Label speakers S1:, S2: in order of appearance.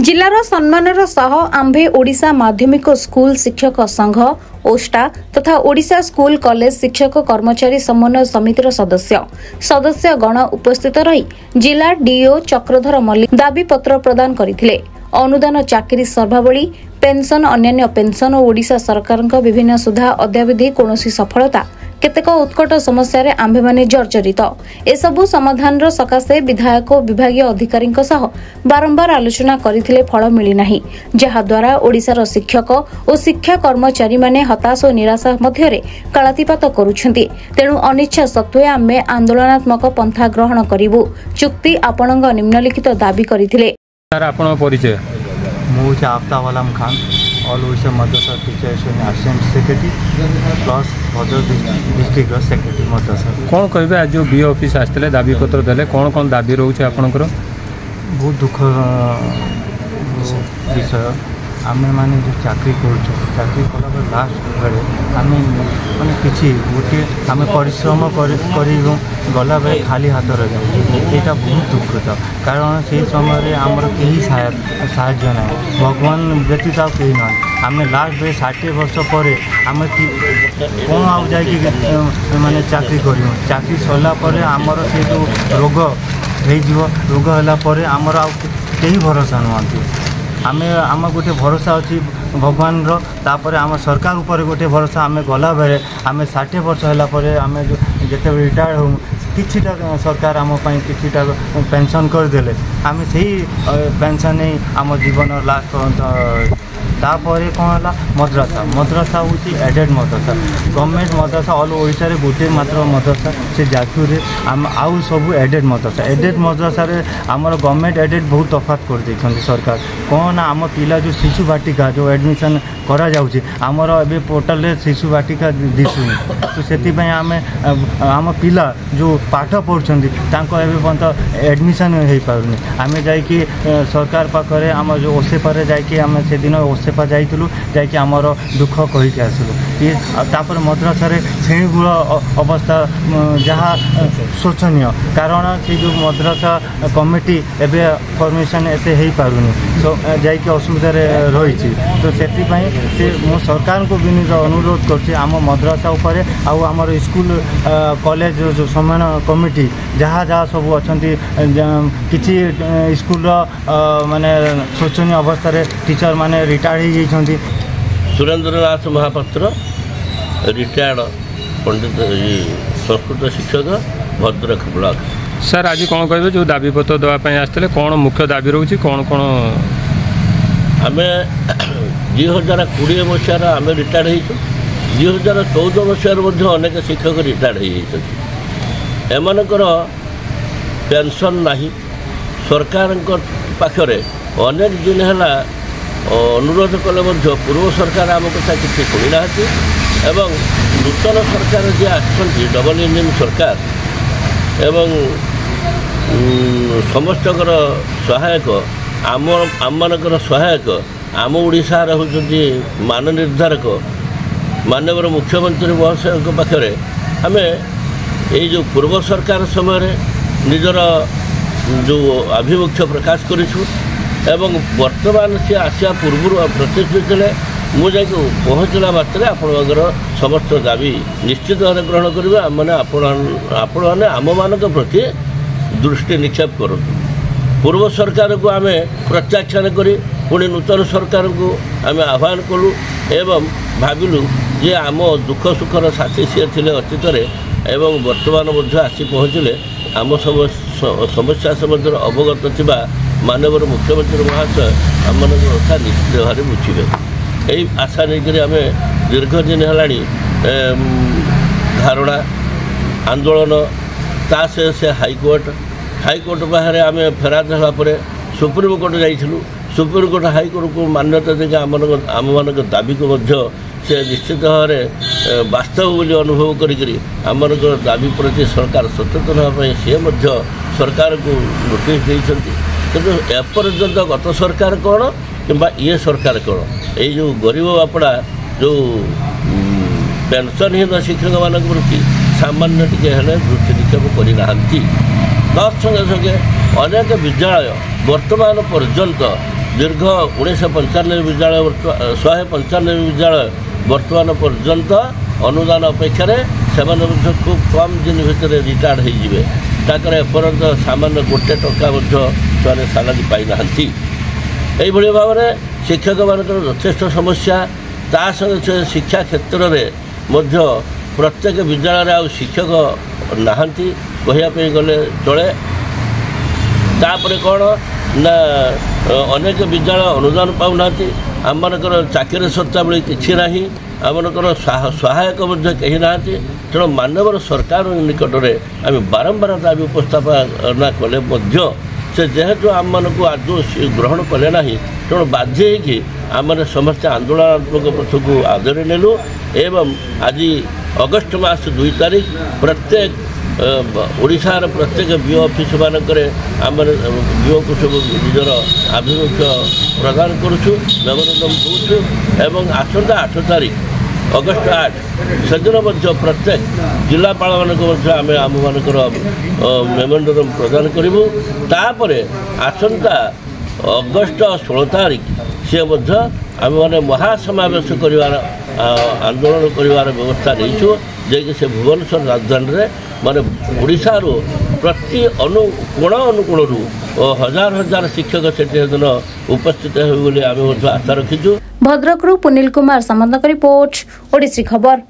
S1: जिलार सम्मानर सह आंभे ओडिशा माध्यमिक स्कूल शिक्षक संघ ओष्टा तथा ओडिशा स्कूल कॉलेज शिक्षक कर्मचारी समन्वय समितिर सदस्य गण उपस्थित रही जिला डीओ चक्रधर मल्लिक दाबी पत्र प्रदान करथिले। अनुदान चाकरी सर्वावली पेंशन अन्य पेंशन और ओडिशा सरकार विभिन्न सुधा अद्यावधि कौनसी सफलता केतेक उत्कट समस्या आंभे माने जर्जरित एसबू समाधान सकाशे विधायक विभागीय अधिकारी बारंबार आलोचना करथिले फल मिली नाही, जहा द्वारा ओडिशार शिक्षक और शिक्षा कर्मचारी माने हताश और निराशा मध्यरे कालातीपात करुछंती। तेणु अनिच्छा सत्वे आमे आंदोलनात्मक पंथा ग्रहण करिवु चुक्ति आपणंग निम्नलिखित दाबी करथिले।
S2: सर आपण परिचय
S3: मु Aftab Alam Khan all Odisha madrasa teacher association assistant secretary plus Bhadrak district secretary madrasa.
S2: कौन कहे आज जो बीओ ऑफिस आसते दाबी पत्र देले कौन दाबी रोचे आपनकर?
S3: बहुत दुख विषय आम मैंने जो चाकरी चाकरी कला लास्ट बेले आम मैंने कि गोटे आम परिश्रम गला बेले खाली हाथ रही यहाँ बहुत दुखद, कारण से समय आमर कहीं साहाय्य ना भगवान व्यतीत आ कहीं ना आम लास्ट बेले 60 वर्ष पर आम कौन आउ जा माने चाकरी कर चाकरी सरलापर आमर से जो रोग रोग है आमर आई भरोसा नुहति आम गोटे भरोसा अच्छी भगवान तापर आम सरकार उपर गोटे भरोसा आम गला बेले आम 60 वर्ष है आम जो रिटायर हो किछिटा सरकार आम किछिटा पेंशन करदे आम से पेंशन नहीं आम जीवन लास्ट पर्यंत तापर कौन है मद्रासा हूँ एडेड मद्रासा गवर्नमेंट मद्रासा ऑल ओडिशा रे गोटे मात्र मद्रासा से जाजपुर आम आउ सब एडेड मद्रासा आमर गवर्नमेंट एडेड बहुत तफात कर देछन सरकार कौन आम पिला जो शिशु बाटिका जो एडमिशन करा जाउछि आमर एबे पोर्टल रे शिशु बाटिका दिसुनी, तो से आम पिला जो पाठ पढ़ुछंती तांको एबे पर्यंत एडमिशन हो पारुनी। आम जाइकी सरकार पाखरे आम जो ओसेपारे जाइकी आम से दिन ओसेपा जाइलु जाइकी आमर दुख कहीकि आसलु ये तापर मद्रासा श्रेणीगुण अवस्था जहाँ शोचनीय, कारण से जो मद्रासा कमिटी एबे फॉर्मेशन एते हो पारुनी जाइकी असुविधा रही, तो से मो सरकार को विनीत अनुरोध कर मद्रासा उपर आमर स्कूल कॉलेज जो सम्मान कमिटी जहाँ जहाँ सब अच्छा किसी स्कूल माने शोचनीय अवस्था टीचर माने रिटायर्ड हो
S4: सुरेंद्रनाथ महापात्र रिटायर्ड पंडित संस्कृत शिक्षक भद्रक ब्लॉक।
S2: सर आज कौन कहे जो दाबी पत्र देवाई आसते कौन मुख्य दाबी रोचे कौन कौन
S4: आम 2020 मसीहार आम रिटायर्ड हो 2014 मसीहार अनेक शिक्षक रिटायर्ड होमर पेंशन नहीं सरकार पाखरे अनेक दिन है अनुरोध कले पूर्व सरकार आम कथा किसी शुणुना एवं नूतन सरकार जी आसछंती डबल इंजिन सरकार एवं समस्त सहायक आम आमर सहायक आम ओडिशार होती मान निर्धारक माननीय मुख्यमंत्री महाशय पाखे आम ये जो पूर्व सरकार समय निजर जो आभिमुख्य प्रकाश करूँ एवं वर्तमान से आसिया पूर्व प्रतिश्रुति मुझे पहुँचला मात्रे आपणकर समस्त दाबी निश्चित भाव ग्रहण करेंगे आपण आम मान प्रति दृष्टि निक्षेप करूँ। पूर्व सरकार को आम प्रत्याख्यान करी पुणी नूतन सरकार को आम आह्वान कलु एवं भाविलु जे आम दुख सुखर साथी सी थे अतीत एवं वर्तमान आसी पहुँचले आम समस्या सम्बन्ध अवगत थिबा माननीय मुख्यमंत्री महाशय आम कथा निश्चित भाव बुझे यही आशा नहीं आम दीर्घ दिन है धारणा आंदोलन ता से हाईकोर्ट बाहर आम फेराद होगापर सुप्रीमकोर्ट जाइलु सुप्रीमकोर्ट हाईकोर्ट को मान्यता देखे आम मान दाबी को से निश्चित भाव वास्तव बोली अनुभव करी आमर दाबी प्रति सरकार सचेतन होगापी सी सरकार को नोटिस देती किंतु एपर्यंत गत सरकार कौन कि ये सरकार कौन ये जो गरीब बापड़ा जो पेंशनहीन शिक्षक मान प्रति सामान्य टी दृष्टि निक्षेप करना तत्संगे संगे अनेक विद्यालय वर्तमान पर्यंत दीर्घ 1995 विद्यालय 195 विद्यालय बर्तमान पर्यंत अनुदान अपेक्षा से खूब कम दिन भितर रिटायर्ड होकर एपर्यंत सामान्य गोटे टका से सालारी पाई ना यही भाव में शिक्षक मान यथेष्ट समस्या ता संगे शिक्षा क्षेत्र में प्रत्येक विद्यालय आ शिक्षक नहांती कहवाई गले चले तापर कौन ना अनेक विद्यालय अनुदान पाऊना आम मानकर चाकरी सत्ता बेले किसी ना आमर सहायक कहीं ना तेणु मानवर सरकार निकट में आम बारंबार दाबी उपस्थापना कले से जेहेतु आम मानक आदौ ग्रहण कले ना तेणु बाध्य होगी आम समस्त आंदोलनात्मक पथ को आदरी नेलु एवं आज अगस्ट मास 2 तारीख प्रत्येक ओडिशार प्रत्येक बीओ ऑफिस मानक आम बीओ को सब निजर आभिमुख्य प्रदान करुचु मेमोरेंडम दूचु एवं आसंता 8 तारीख अगस्ट 8 सेदिन प्रत्येक जिलापाल मानक आम आम मानकर मेमोरेंडम प्रदान करूँ तापर आसंता अगस्ट 16 तारीख सी आम मैंने महासमावेश कर आंदोलन कर व्यवस्था नहीं जे से भुवनेश्वर राजधानी माने ओडिशार प्रति कोण अनुकूल हजार हजार शिक्षक से उपस्थित हो आम आशा रखीचु।
S1: भद्रकरू पुनील कुमार सामंतक रिपोर्ट ओडिसी खबर।